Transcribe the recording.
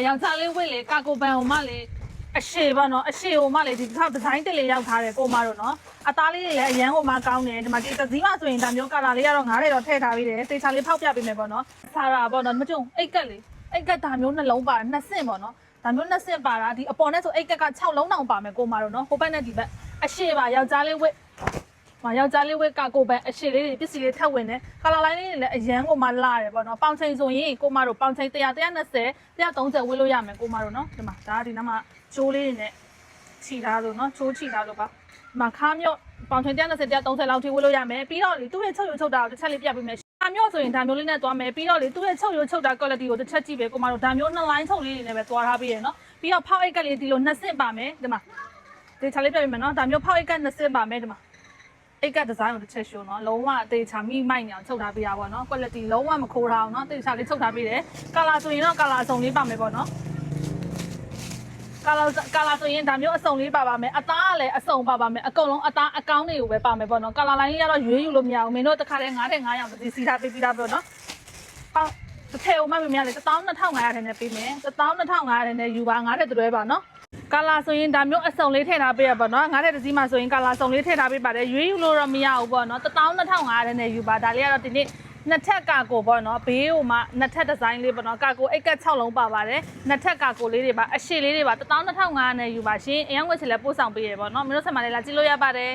ယောက်ျားလေးဝစ်လေကာကိုပန်ဟိုမလေးအရှိပါနော်အရှိဟိုမလေးဒီတစ်ခါဒီဇိုင်းတက်လေးရောက်ထားတယ်ကိုမတို့နော်အသားလေးတွေလည်းအရန်ဟိုမှာကောင်းတယ်ဒီမှာဒီသတိမဆိုရင်ဒါမျိုးကာလာလေးကတော့9တဲ့တော့ထည့်ထားပြီးတယ်သေချာလေးဖောက်ပြပေးမယ်ပေါ့နော်ဆာရာပေါ့နော်မကြုံအိတ်ကက်လေးအိတ်ကက်ဒါမျိုးနှလုံးပါတယ်2ဆင့်ပေါ့နော်ဒါမျိုး2ဆင့်ပါတာဒီအပေါ်နဲ့ဆိုအိတ်ကက်က6လုံးတောင်ပါမယ်ကိုမတို့နော်ဟိုဘက်နဲ့ဒီဘက်အရှိပါယောက်ျားလေးဝစ်ယောက်ျားလေးဝစ်ကာကိုပန်အရှိလေးတွေပစ္စည်းလေးထပ်ဝင်တယ်ကာလာလိုင်းလေးတွေလည်းအရန်ကိုမှလာတယ်ပေါ့နော်ပေါင်ချိန်ဆိုရင်ကိုမတို့ပေါင်ချိန်100 120 130ဝစ်လို့ရမယ်ကိုမတို့နော်ဒီမှာဒါဒီနားမှာချိုးလေးတွေနဲ့ခြိထားလို့နော်ချိုးခြိထားလို့ပါဒီမှာခါမြော့ပေါင်ချိန်120 130လောက်ထိဝစ်လို့ရမယ်ပြီးတော့လေသူ့ရဲ့ချုပ်ရုပ်ချုပ်တာကိုတစ်ချက်လေးပြပေးမယ်ခါမြော့ဆိုရင်ဒါမျိုးလေးနဲ့သွားမယ်ပြီးတော့လေသူ့ရဲ့ချုပ်ရုပ်ချုပ်တာ quality ကိုတစ်ချက်ကြည့်ပဲကိုမတို့ဒါမျိုး2 line ချုပ်လေးတွေနဲ့ပဲသွားထားပြီးရနော်ပြီးတော့ဖောက်အိတ်ကလေးဒီလို2ဆင့်ပါမယ်ဒီမှာဒီချက်လေးပြပေးမယ်နော်ဒါမျိုးဖောက်အိတ်က2ဆင့်ပါမယ်ဒီမှာအိတ်ကဒီဇိုင်းကိုတစ်ချက်ရှိုးနော်လုံးဝအသေးချာမိမိုက်နေအောင်ချုပ်ထားပေးရပါတော့နော် quality လုံးဝမခိုးထားအောင်နော်သေချာလေးချုပ်ထားပေးတယ်ကာလာဆိုရင်တော့ကာလာအစုံလေးပါမယ်ပေါ့နော်ကာလာဆိုရင်ဒါမျိုးအစုံလေးပါမယ်အသားကလည်းအစုံပါမယ်အကုန်လုံးအသားအကောင်းတွေကိုပဲပါမယ်ပေါ့နော်ကာလာလိုင်းလေးကတော့ရွေးယူလို့မရဘူးမင်းတို့တစ်ခါတည်း9တဲ့900ပစီထားပေးပြီးသားပေါ့နော်ပေါင်တစ်ထည့်အောင်မှမများလေ12500ထည့်နေပေးမယ်12500ထည့်နေယူပါ9တဲ့တွဲပါနော်ကာလာဆိုရင်ဒါမျိုးအစုံလေးထည့်ထားပေးရပေါ့နော်9တဲ့တစ်စီးမှဆိုရင်ကာလာစုံလေးထည့်ထားပေးပါတယ်ရွေးယူလို့တော့မရဘူးပေါ့နော်12500ထည့်နေယူပါဒါလေးကတော့ဒီနေ့နှစ်ထက်ကာကိုပေါ့နော်ဘေးဟိုမှာနှစ်ထက်ဒီဇိုင်းလေးပေါ့နော်ကာကိုအိတ်ကက်6လုံးပါပါတယ်နှစ်ထက်ကာကိုလေးတွေပါအရှိလေးတွေပါ12500နဲ့ယူပါရှင်အရင်ဝက်ချင်လဲပို့ဆောင်ပေးရပေါ့နော်မင်းတို့ဆက်မလေးလာကြည့်လို့ရပါတယ်